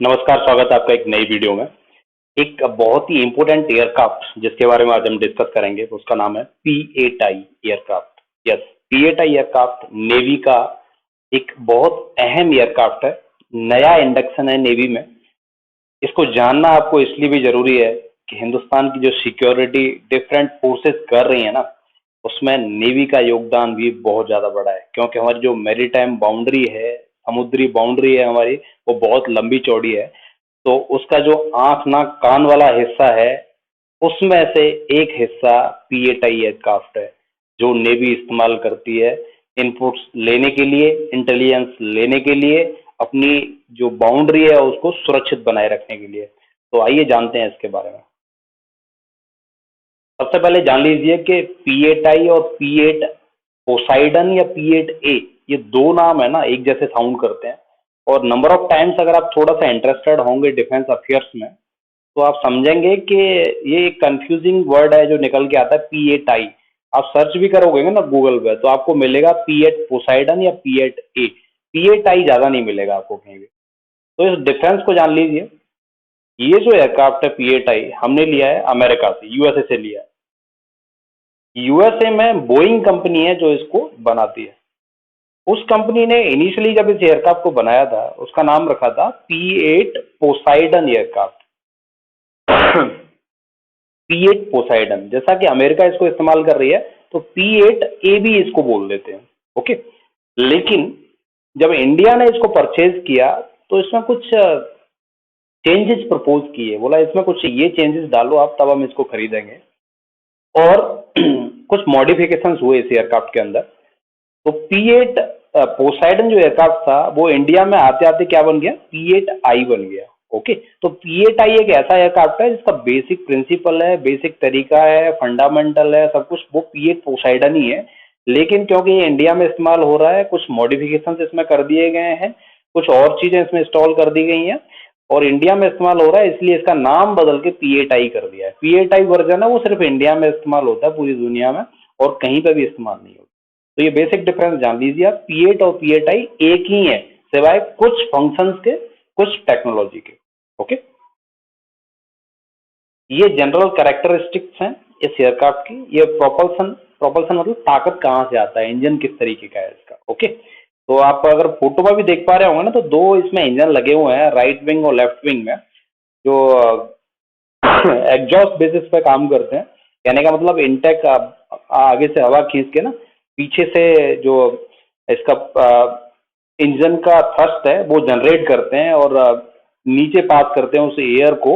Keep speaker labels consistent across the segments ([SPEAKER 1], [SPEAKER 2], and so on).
[SPEAKER 1] नमस्कार, स्वागत है आपका एक नई वीडियो में। एक बहुत ही इम्पोर्टेंट एयरक्राफ्ट जिसके बारे में आज हम डिस्कस करेंगे उसका नाम है P-8I aircraft. Yes, P-8I aircraft navy का एक बहुत अहम एयरक्राफ्ट है। नया इंडक्शन है नेवी में। इसको जानना आपको इसलिए भी जरूरी है कि हिंदुस्तान की जो सिक्योरिटी डिफरेंट फोर्सेस कर रही है ना, उसमें नेवी का योगदान भी बहुत ज्यादा बड़ा है, क्योंकि हमारी जो मैरीटाइम बाउंड्री है, समुद्री बाउंड्री है हमारी, वो बहुत लंबी चौड़ी है। तो उसका जो आंख नाक कान वाला हिस्सा है, उसमें से एक हिस्सा P-8I एयरक्राफ्ट है जो नेवी इस्तेमाल करती है इनपुट्स लेने के लिए, इंटेलिजेंस लेने के लिए, अपनी जो बाउंड्री है उसको सुरक्षित बनाए रखने के लिए। तो आइए जानते हैं इसके बारे में। सबसे पहले जान लीजिए कि P-8I और P-8 पोसाइडन या P-8A, ये दो नाम है ना, एक जैसे साउंड करते हैं। और नंबर ऑफ टाइम्स अगर आप थोड़ा सा इंटरेस्टेड होंगे डिफेंस अफेयर्स में, तो आप समझेंगे कि ये एक कंफ्यूजिंग वर्ड है जो निकल के आता है P-8I। आप सर्च भी करोगे ना गूगल पे, तो आपको मिलेगा P-8 पोसाइडन या P-8A। P-8I ज्यादा नहीं मिलेगा आपको कहीं भी। तो इस डिफरेंस को जान लीजिए। ये जो एयरक्राफ्ट है P-8I, हमने लिया है अमेरिका से, यूएसए से लिया है। यूएसए में बोइंग कंपनी है जो इसको बनाती है। उस कंपनी ने इनिशियली जब इस एयरक्राफ्ट को बनाया था, उसका नाम रखा था P-8 Poseidon aircraft. P-8 Poseidon, जैसा कि अमेरिका इसको इस्तेमाल कर रही है, तो P-8A भी इसको बोल देते हैं। ओके, लेकिन जब इंडिया ने इसको परचेज किया, तो इसमें कुछ चेंजेस प्रपोज किए। बोला इसमें कुछ ये चेंजेस डालो आप, तब हम इसको खरीदेंगे। और कुछ मॉडिफिकेशंस हुए इस एयरक्राफ्ट के अंदर। तो P-8 पोसाइडन जो एयरक्राफ्ट था, वो इंडिया में आते आते क्या बन गया, P-8I बन गया। ओके, तो P-8I एक ऐसा एयरक्राफ्ट है जिसका बेसिक प्रिंसिपल है, बेसिक तरीका है, फंडामेंटल है, सब कुछ वो P-8 पोसाइडन ही है। लेकिन क्योंकि ये इंडिया में इस्तेमाल हो रहा है, कुछ मॉडिफिकेशंस इसमें कर दिए गए हैं, कुछ और चीजें इसमें इंस्टॉल कर दी गई हैं, और इंडिया में इस्तेमाल हो रहा है, इसलिए इसका नाम बदल के P-8I कर दिया है। P-8I वर्जन है वो सिर्फ इंडिया में इस्तेमाल होता है, पूरी दुनिया में और कहीं पर भी इस्तेमाल नहीं होता। तो ये बेसिक डिफरेंस जान लीजिए आप। P-8 और P-8I एक ही है, सिवाय कुछ फंक्शंस के, कुछ टेक्नोलॉजी के। ओके, ये जनरल कैरेक्टरिस्टिक्स हैं इस एयरक्राफ्ट की। ये प्रोपल्सन प्रोपल्सन मतलब ताकत कहाँ से आता है, इंजन किस तरीके का है इसका। ओके, तो आप अगर फोटो में भी देख पा रहे होंगे ना, तो दो इसमें इंजन लगे हुए हैं, राइट विंग और लेफ्ट विंग में, जो एग्जॉस्ट बेसिस पे काम करते हैं। कहने का मतलब इनटेक आगे से हवा खींच के ना, पीछे से जो इसका इंजन का थ्रस्ट है वो जनरेट करते हैं, और नीचे पास करते हैं उस एयर को।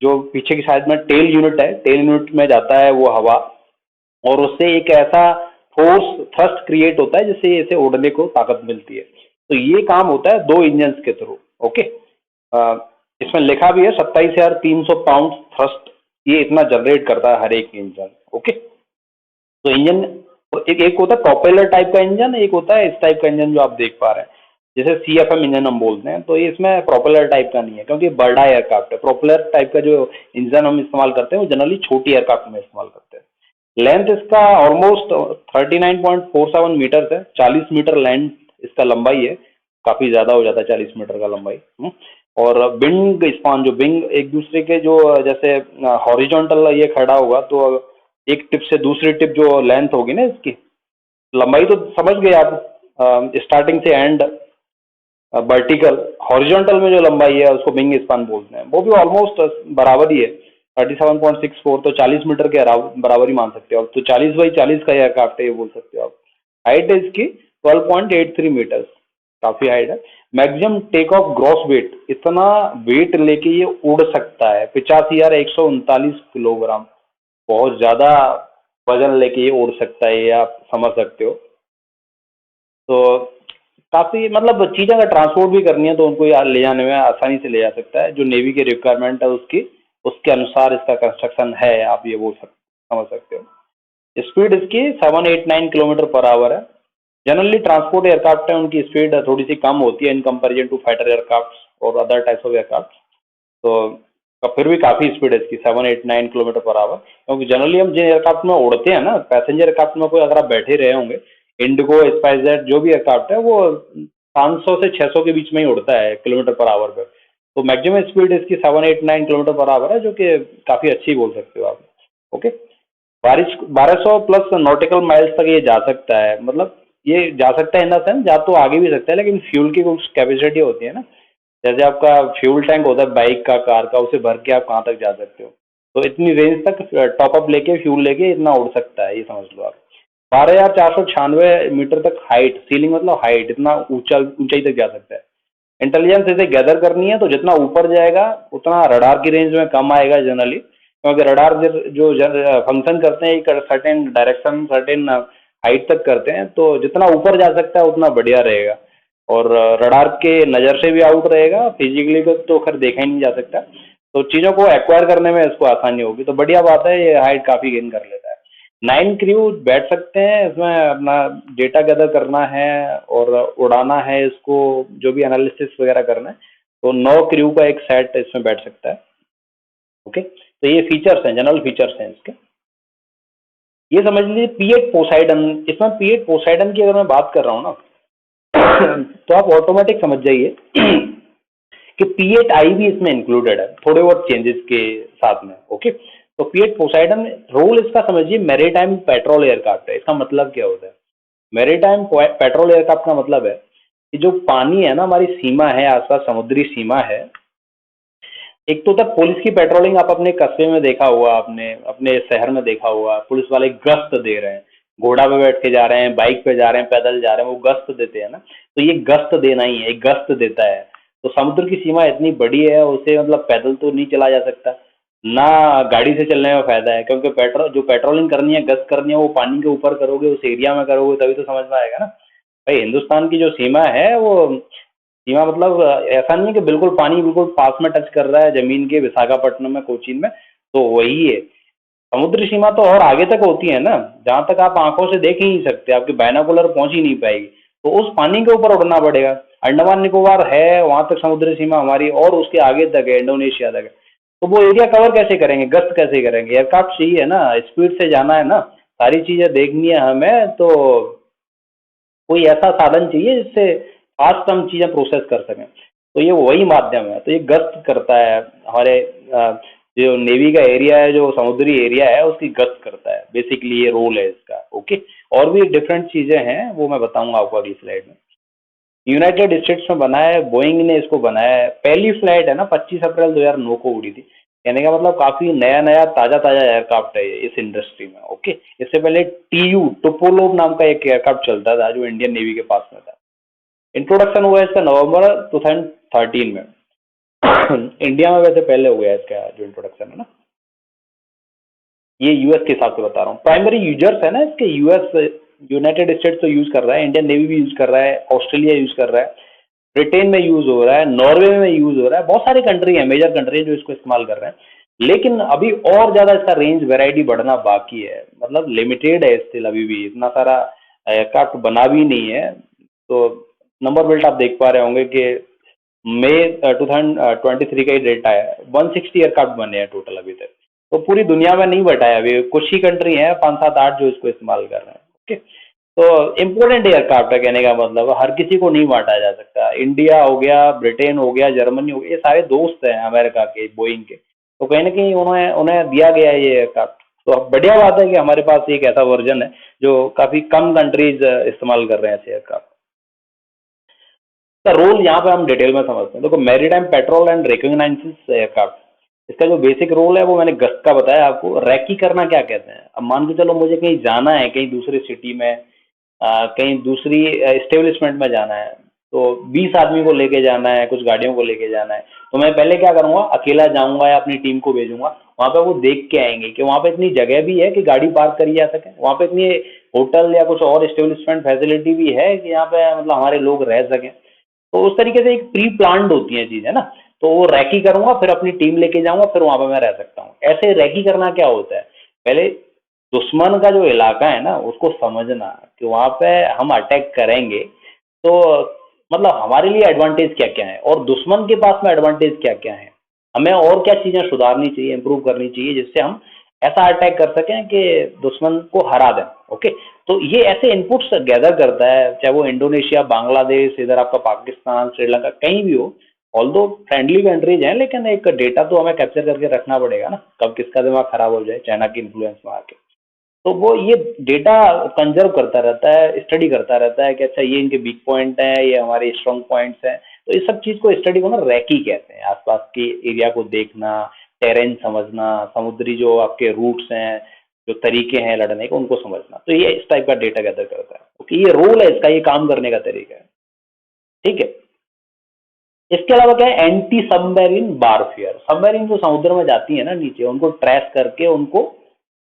[SPEAKER 1] जो पीछे की साइड में टेल यूनिट है, टेल यूनिट में जाता है वो हवा, और उससे एक ऐसा फोर्स थ्रस्ट क्रिएट होता है जिससे इसे उड़ने को ताकत मिलती है। तो ये काम होता है दो इंजन के थ्रू। ओके, इसमें लिखा भी है 27,300 पाउंड थ्रस्ट ये इतना जनरेट करता है हर एक इंजन। ओके, तो इंजन एक होता है प्रोपेलर टाइप का इंजन, एक होता है इस टाइप का इंजन जो आप देख पा रहे हैं, जैसे CFM इंजन हम बोलते हैं। तो ये इसमें प्रोपेलर टाइप का नहीं है, क्योंकि बड़ा एयरक्राफ्ट है। प्रोपेलर टाइप का जो इंजन हम इस्तेमाल करते हैं वो जनरली छोटी एयरक्राफ्ट में इस्तेमाल करते हैं। लेंथ इसका ऑलमोस्ट 39.47 मीटर है, 40 मीटर लेंथ इसका लंबाई है। काफी ज्यादा हो जाता है 40 मीटर का लंबाई। और विंग स्पान, जो विंग एक दूसरे के जो जैसे हॉरिजॉन्टल ये खड़ा होगा, तो एक टिप से दूसरी टिप जो लेंथ होगी ना, इसकी लंबाई तो समझ गए आप, स्टार्टिंग से एंड वर्टिकल। हॉरिजॉन्टल में जो लंबाई है उसको विंग स्पान बोलते हैं, वो भी ऑलमोस्ट बराबर ही है, 37.64। तो 40 मीटर के बराबर ही मान सकते हो आप। तो 40x40 का एयरक्राफ्ट है ये बोल सकते हो आप। हाइट है इसकी 12.83 मीटर, काफी हाइट है। Maximum take off gross weight, इतना वेट लेके ये उड़ सकता है 85,139 किलोग्राम। बहुत ज्यादा वजन लेके ये उड़ सकता है, ये आप समझ सकते हो। तो काफी मतलब चीजें अगर ट्रांसपोर्ट भी करनी है तो उनको ले जाने में आसानी से ले जा सकता है। जो नेवी की रिक्वायरमेंट है उसकी, उसके अनुसार इसका कंस्ट्रक्शन है, आप ये बोल समझ सकते हो। स्पीड इसकी 789 किलोमीटर पर आवर है। जनरली ट्रांसपोर्ट एयरक्राफ्ट है, उनकी स्पीड थोड़ी सी कम होती है in comparison to fighter aircraft और अदर टाइप्स ऑफ एयरक्राफ्ट। तो फिर भी काफी स्पीड है इसकी 789 किलोमीटर पर आवर। क्योंकि जनरली हम जिन एयरक्राफ्ट में उड़ते हैं ना, पैसेंजर एयरक्राफ्ट में कोई अगर आप बैठे रहे होंगे, इंडिगो, स्पाइसजेट, जो भी एयरक्राफ्ट है, वो 500 से 600 के बीच में ही उड़ता है किलोमीटर पर आवर पे। तो मैक्सिमम स्पीड इसकी 789 किलोमीटर पर आवर है, जो कि काफ़ी अच्छी बोल सकते हो आप। ओके, बारिश 1200 प्लस नॉटिकल माइल्स तक ये जा सकता है, मतलब ये जा सकता है इन द सेंस, जा तो आगे भी सकता है, लेकिन फ्यूल की कुछ कैपेसिटी होती है ना, जैसे आपका फ्यूल टैंक होता है बाइक का, कार का, उसे भर के आप कहाँ तक जा सकते हो। तो इतनी रेंज तक टॉप अप लेके फ्यूल लेके इतना उड़ सकता है, ये समझ लो आप। 12,496 मीटर तक हाइट, सीलिंग मतलब हाइट, इतना ऊंचा ऊंचाई तक जा सकता है। इंटेलिजेंस इसे गैदर करनी है, तो जितना ऊपर जाएगा उतना रडार की रेंज में कम आएगा जनरली, क्योंकि रडार जो फंक्शन करते हैं एक सर्टेन डायरेक्शन, सर्टेन हाइट तक करते हैं, तो जितना ऊपर जा सकता है उतना बढ़िया रहेगा। और रडार के नज़र से भी आउट रहेगा, फिजिकली तो खैर देखा ही नहीं जा सकता, तो चीज़ों को एक्वायर करने में इसको आसानी होगी, तो बढ़िया बात है, ये हाइट काफ़ी गेन कर लेता है। 9 क्रू बैठ सकते हैं इसमें, अपना डेटा गैदर करना है और उड़ाना है इसको, जो भी एनालिसिस वगैरह करना है, तो 9 क्रू का एक सेट इसमें बैठ सकता है। ओके, तो ये फीचर्स हैं, जनरल फीचर्स हैं इसके। ये समझ लीजिए P8 पोसाइडन, इसमें P8 पोसाइडन की अगर मैं बात कर रहा हूँ ना, तो आप ऑटोमेटिक समझ जाइए कि P8I भी इसमें इंक्लूडेड है, थोड़े बहुत चेंजेस के साथ में। ओके, तो P8 पोसाइडन रोल इसका समझिए मैरीटाइम पेट्रोल एयरक्राफ्ट है। इसका मतलब क्या होता है? मैरीटाइम पेट्रोल एयरक्राफ्ट का मतलब है कि जो पानी है ना, हमारी सीमा है, आसपास समुद्री सीमा है, एक तो तक पुलिस की पेट्रोलिंग आप अपने कस्बे में देखा होगा, आपने अपने शहर में देखा होगा, पुलिस वाले गश्त दे रहे हैं, घोड़ा पे बैठ के जा रहे हैं, बाइक पे जा रहे हैं, पैदल जा रहे हैं, वो गश्त देते हैं ना, तो ये गश्त देना ही है, एक गश्त देता है। तो समुद्र की सीमा इतनी बड़ी है, उसे मतलब पैदल तो नहीं चला जा सकता, ना गाड़ी से चलने में फायदा है, क्योंकि जो पेट्रोलिंग करनी है, गश्त करनी है, वो पानी के ऊपर करोगे, उस एरिया में करोगे, तभी तो समझ में आएगा ना भाई। हिंदुस्तान की जो सीमा है, वो सीमा मतलब ऐसा नहीं है कि बिल्कुल पानी बिल्कुल पास में टच कर रहा है जमीन के, विशाखापट्टनम में, कोचीन में, तो वही है। समुद्री सीमा तो और आगे तक होती है ना, जहाँ तक आप आंखों से देख ही नहीं सकते, आपकी बायनोकुलर पहुंच ही नहीं पाएगी, तो उस पानी के ऊपर उड़ना पड़ेगा। अंडमान निकोबार है, वहां तक समुद्री सीमा हमारी, और उसके आगे तक है, इंडोनेशिया तक है। तो वो एरिया कवर कैसे करेंगे, गश्त कैसे करेंगे? एयरक्राफ्ट चाहिए ना, स्पीड से जाना है ना, सारी चीजें देखनी है हमें, तो कोई ऐसा साधन चाहिए जिससे फास्ट हम चीज़ें प्रोसेस कर सकें, तो ये वही माध्यम है। तो ये गश्त करता है हमारे जो नेवी का एरिया है, जो समुद्री एरिया है, उसकी गश्त करता है, बेसिकली ये रोल है इसका। ओके, और भी डिफरेंट चीज़ें हैं, वो मैं बताऊंगा आपको अगली स्लाइड में। यूनाइटेड स्टेट्स में बना है, बोइंग ने इसको बनाया है। पहली फ्लाइट है ना 25 अप्रैल 2009 को उड़ी थी, कहने का मतलब काफ़ी नया नया ताज़ा ताज़ा एयरक्राफ्ट है ये इस इंडस्ट्री में। ओके, इससे पहले टुपोलोव नाम का एक एयरक्राफ्ट चलता था, जो इंडियन नेवी के पास में था। इंट्रोडक्शन हुआ इसका नवंबर 2013 में। इंडिया में वैसे पहले हो गया इसका जो इंट्रोडक्शन है ना, ये यूएस के हिसाब से बता रहा हूँ। प्राइमरी यूजर्स है ना इसके, यूएस, यूनाइटेड स्टेट्स तो यूज कर रहा है, इंडियन नेवी भी यूज कर रहा है, ऑस्ट्रेलिया यूज कर रहा है, ब्रिटेन में यूज हो रहा है, नॉर्वे में यूज हो रहा है, बहुत सारी कंट्री है, मेजर कंट्री है जो इसको इस्तेमाल कर रहे हैं। लेकिन अभी और ज्यादा इसका रेंज वेराइटी बढ़ना बाकी है, मतलब लिमिटेड है स्टिल, अभी भी इतना सारा एयरक्राफ्ट बना भी नहीं है। तो नंबर बेल्ट आप देख पा रहे होंगे कि मई 2023 का ही डेटा है, 160 एयरक्राफ्ट बने हैं टोटल अभी तक। तो पूरी दुनिया में नहीं बटा है, अभी कुछ ही कंट्री हैं, 5 7 8 जो इसको इस्तेमाल कर रहे हैं। ओके, तो इम्पोर्टेंट एयरक्राफ्ट है, कहने का मतलब हर किसी को नहीं बांटा जा सकता। इंडिया हो गया, ब्रिटेन हो गया, जर्मनी हो गया, ये सारे दोस्त हैं अमेरिका के, बोइंग के, तो कहीं ना कहीं उन्हें उन्हें दिया गया है ये एयरक्राफ्ट। तो अब बढ़िया बात है कि हमारे पास एक ऐसा वर्जन है जो काफ़ी कम कंट्रीज इस्तेमाल कर रहे हैं ऐसे एयरक्राफ्ट। इसका रोल यहाँ पे हम डिटेल में समझते हैं। देखो, मैरीटाइम पेट्रोल एंड रिकॉग्नाइजेंस एयरक्राफ्ट, इसका जो बेसिक रोल है वो मैंने गश्त का बताया आपको। रैकी करना क्या कहते हैं? अब मान के चलो मुझे कहीं जाना है, कहीं दूसरी सिटी में, कहीं दूसरी एस्टेब्लिशमेंट में जाना है, तो 20 आदमी को लेके जाना है, कुछ गाड़ियों को लेके जाना है, तो मैं पहले क्या करूँगा, अकेला जाऊँगा या अपनी टीम को भेजूँगा। वहाँ पे वो देख के आएंगे कि वहाँ पे इतनी जगह भी है कि गाड़ी पार्क करी जा सके, वहाँ पे इतनी होटल या कुछ और एस्टेब्लिशमेंट फैसिलिटी भी है कि यहाँ पे मतलब हमारे लोग रह सकें। तो उस तरीके से एक प्री प्लान्ड होती है चीज़, है ना। तो वो रैकी करूँगा, फिर अपनी टीम लेके जाऊँगा, फिर वहाँ पे मैं रह सकता हूँ। ऐसे रैकी करना क्या होता है, पहले दुश्मन का जो इलाका है ना उसको समझना कि वहाँ पे हम अटैक करेंगे, तो मतलब हमारे लिए एडवांटेज क्या क्या है और दुश्मन के पास में एडवांटेज क्या क्या है, हमें और क्या चीज़ें सुधारनी चाहिए, इंप्रूव करनी चाहिए, जिससे हम ऐसा अटैक कर सकें कि दुश्मन को हरा दें। ओके, तो ये ऐसे इनपुट्स गैदर करता है, चाहे वो इंडोनेशिया, बांग्लादेश, इधर आपका पाकिस्तान, श्रीलंका, कहीं भी हो। ऑल्दो फ्रेंडली कंट्रीज हैं, लेकिन एक डेटा तो हमें कैप्चर करके रखना पड़ेगा ना, कब किसका दिमाग खराब हो जाए चाइना की इन्फ्लुएंस में आके। तो वो ये डेटा कंजर्व करता रहता है, स्टडी करता रहता है कि अच्छा ये इनके वीक पॉइंट हैं, ये हमारे स्ट्रॉन्ग पॉइंट्स हैं। तो इस सब चीज़ को स्टडी को ना रैकी कहते हैं, आसपास के एरिया को देखना, टेरेन समझना, समुद्री जो आपके रूट्स हैं, जो तरीके हैं लड़ने के, उनको समझना। तो ये इस टाइप का डेटा गैदर करता है। ओके, ये रोल है इसका, ये काम करने का तरीका है। ठीक है। इसके अलावा क्या है, एंटी सबमरीन वारफेयर। सबमरीन जो समुद्र में जाती है ना नीचे, उनको ट्रेस करके उनको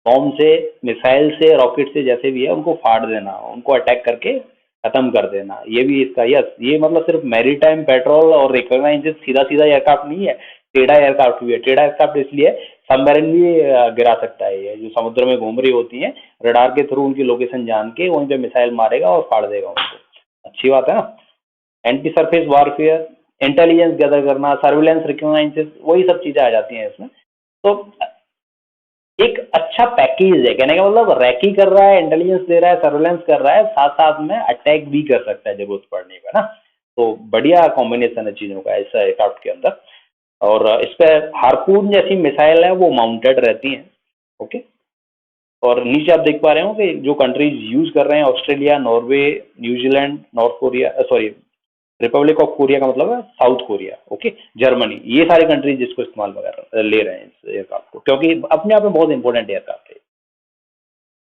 [SPEAKER 1] बॉम्ब से, मिसाइल से, रॉकेट से, जैसे भी है, उनको फाड़ देना, उनको अटैक करके खत्म कर देना। ये भी इसका, यस, ये मतलब सिर्फ मैरीटाइम पेट्रोल और रिकॉग्नाइज सीधा सीधा एयरक्राफ्ट नहीं है, टेढ़ा एयरक्राफ्ट भी है। टेढ़ा एयरक्राफ्ट इसलिए सबमरीन भी गिरा सकता है, ये जो समुद्र में घूम रही होती हैं, रडार के थ्रू उनकी लोकेशन जान के वहीं पे मिसाइल मारेगा और फाड़ देगा उनको। अच्छी बात है ना। Anti surface warfare, intelligence gather करना, सर्विलेंस, रिकॉग्नाइजेंस, वही सब चीजें आ जाती हैं इसमें। तो एक अच्छा पैकेज है, कहने का मतलब रैकी कर रहा है, इंटेलिजेंस दे रहा है, सर्विलेंस कर रहा है, साथ साथ में अटैक भी कर सकता है जरूरत पड़ने पर ना। तो बढ़िया कॉम्बिनेशन है चीज़ों का इस एयरक्राफ्ट के अंदर। और इस पे हारपून जैसी मिसाइल है वो माउंटेड रहती हैं। ओके। और नीचे आप देख पा रहे हो कि जो कंट्रीज यूज कर रहे हैं, Australia, Norway, New Zealand, north Korea, sorry, Republic of Korea का मतलब है साउथ कोरिया, ओके, जर्मनी, ये सारे कंट्रीज जिसको इस्तेमाल वगैरह ले रहे हैं इस एयरक्राफ्ट को, क्योंकि अपने आप में बहुत इंपॉर्टेंट एयरक्राफ्ट है।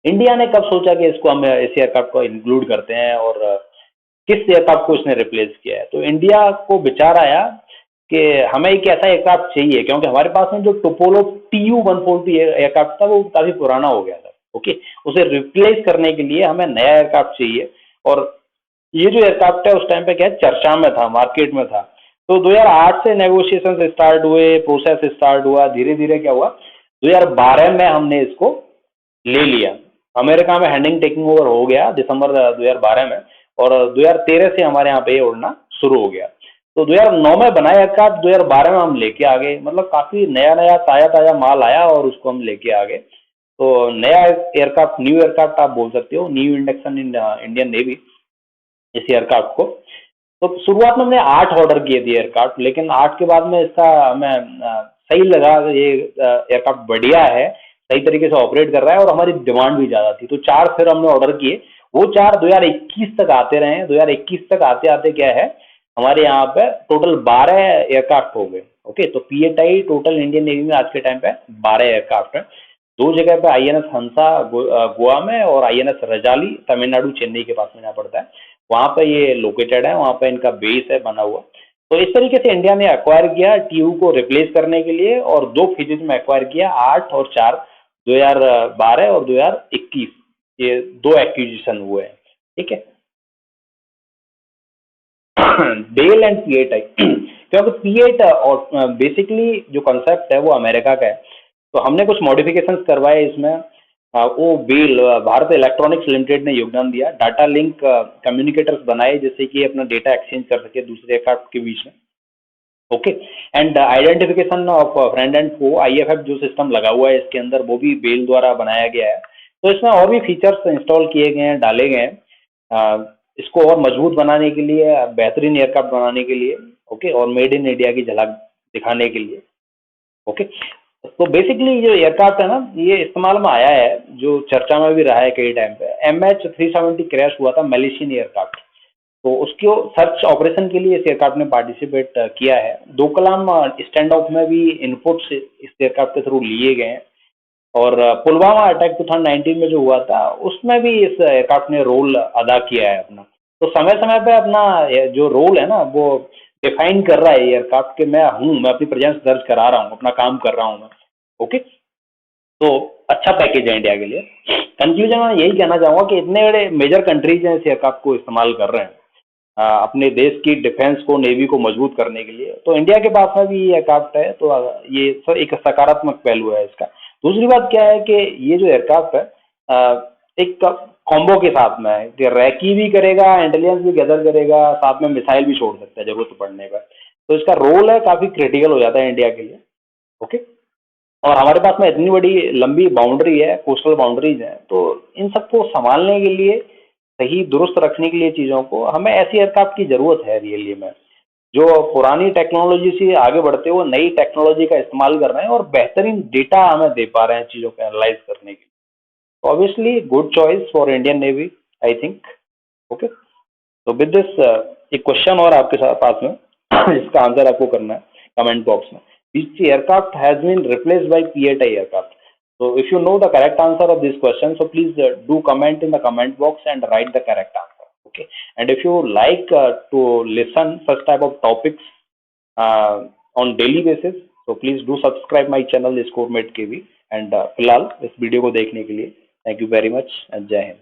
[SPEAKER 1] इंडिया ने कब सोचा कि इसको हम इस एयरक्राफ्ट को इंक्लूड करते हैं, और किस एयरक्राफ्ट को इसने रिप्लेस किया है? तो इंडिया को विचार आया कि हमें एक ऐसा एयरक्राफ्ट चाहिए, क्योंकि हमारे पास में जो टोपोलो TU-140 एयरक्राफ्ट था वो काफी पुराना हो गया था। ओके, उसे रिप्लेस करने के लिए हमें नया एयरक्राफ्ट चाहिए। और ये जो एयरक्राफ्ट है उस टाइम पे क्या है, चर्चा में था, मार्केट में था। तो 2008 से नेगोशिएशन स्टार्ट हुए, प्रोसेस स्टार्ट हुआ, धीरे धीरे क्या हुआ, 2012 में हमने इसको ले लिया। अमेरिका में हैंडिंग टेकिंग ओवर हो गया दिसंबर 2012 में, और 2013 से हमारे यहाँ पे ये उड़ना शुरू हो गया। तो 2009 में बनाया एयरक्राफ्ट, 2012 में हम लेके आ गए, मतलब काफी नया नया ताजा ताजा माल आया और उसको हम लेके आ गए। तो नया एयरक्राफ्ट, न्यू एयरक्राफ्ट आप बोल सकते हो, new induction in Indian navy, इस एयरक्राफ्ट को। तो शुरुआत में हमने 8 ऑर्डर किए थे एयरक्राफ्ट, लेकिन 8 के बाद में इसका हमें सही लगा, ये एयरक्राफ्ट बढ़िया है, सही तरीके से ऑपरेट कर रहा है, और हमारी डिमांड भी ज़्यादा थी, तो 4 फिर हमने ऑर्डर किए। वो 4 2021 तक आते रहे। 2021 तक आते आते क्या है, हमारे यहाँ पे टोटल 12 एयरक्राफ्ट हो गए। ओके, तो PATI टोटल इंडियन नेवी में आज के टाइम पे 12 एयरक्राफ्ट है। 2 जगह पे INS हंसा गोवा में, और INS रजाली तमिलनाडु, चेन्नई के पास में जहाँ पड़ता है, वहाँ पे ये लोकेटेड है, वहाँ पे इनका बेस है बना हुआ। तो इस तरीके से इंडिया ने एक्वायर किया TU को रिप्लेस करने के लिए, और 2 फेजेज में एक्वायर किया, 8 और 4, 2012 और 2021, ये 2 एक्विजिशन हुए हैं। ठीक है। डेल एंड PATI, क्योंकि P8 और बेसिकली जो कॉन्सेप्ट है वो अमेरिका का है, तो हमने कुछ मॉडिफिकेशंस करवाए इसमें। वो बेल, भारत इलेक्ट्रॉनिक्स लिमिटेड ने योगदान दिया, डाटा लिंक कम्युनिकेटर्स बनाए जिससे कि अपना डेटा एक्सचेंज कर सके दूसरे एयरक्राफ्ट के बीच में। Okay, and identification of friend and foe, IFF जो सिस्टम लगा हुआ है इसके अंदर, वो भी बेल द्वारा बनाया गया है। तो इसमें और भी फीचर्स इंस्टॉल किए गए हैं, डाले गए हैं, इसको और मजबूत बनाने के लिए, बेहतरीन एयरक्राफ्ट बनाने के लिए। ओके, और मेड इन इंडिया की झलक दिखाने के लिए। ओके, तो बेसिकली जो एयरक्राफ्ट है ना, ये इस्तेमाल में आया है, जो चर्चा में भी रहा है कई टाइम पे। MH370 क्रैश हुआ था, मलेशियन एयरक्राफ्ट, तो उसको सर्च ऑपरेशन के लिए इस एयरक्राफ्ट ने पार्टिसिपेट किया है। डोकलाम स्टैंड ऑफ में भी इनपुट्स इस एयरक्राफ्ट के थ्रू लिए गए हैं, और पुलवामा अटैक 2019 में जो हुआ था उसमें भी इस एयरक्राफ्ट ने रोल अदा किया है अपना। तो समय समय पे अपना जो रोल है ना वो डिफाइन कर रहा है एयरक्राफ्ट के, मैं हूँ, मैं अपनी प्रेजेंस दर्ज करा रहा हूँ, अपना काम कर रहा हूँ मैं। ओके, तो अच्छा पैकेज है इंडिया के लिए। कंक्लूजन में यही कहना चाहूँगा कि इतने बड़े मेजर कंट्रीज हैं इस एयरक्राफ्ट को इस्तेमाल कर रहे हैं अपने देश की डिफेंस को, नेवी को मजबूत करने के लिए, तो इंडिया के पास में भी ये एयरक्राफ्ट है, तो ये सर एक सकारात्मक पहलू है इसका। दूसरी बात क्या है कि ये जो एयरक्राफ्ट है एक कॉम्बो के साथ में है कि रैकी भी करेगा, इंटेलिजेंस भी गैदर करेगा, साथ में मिसाइल भी छोड़ सकता है जरूरत पड़ने पर। तो इसका रोल है काफ़ी क्रिटिकल हो जाता है इंडिया के लिए। ओके, और हमारे पास में इतनी बड़ी लंबी बाउंड्री है, कोस्टल बाउंड्रीज हैं, तो इन सबको संभालने के लिए, सही दुरुस्त रखने के लिए चीज़ों को, हमें ऐसी एयरक्राफ्ट की ज़रूरत है रियली में, जो पुरानी टेक्नोलॉजी से आगे बढ़ते हुए नई टेक्नोलॉजी का इस्तेमाल कर रहे हैं और बेहतरीन डेटा हमें दे पा रहे हैं चीज़ों को एनालाइज करने के लिए। Obviously good choice for Indian navy, I think. Okay, तो विद दिस एक क्वेश्चन और आपके साथ पास में इसका आंसर आपको करना है कमेंट बॉक्स में। Which aircraft has been replaced by P-8I aircraft? So if you know the correct answer of this question, so please do comment in the comment box and write the correct answer. Okay, and if you like to listen such type of topics on daily basis, so please do subscribe my channel Scoremate KV, and फिलहाल इस video को देखने के लिए thank you very much and जय हिंद।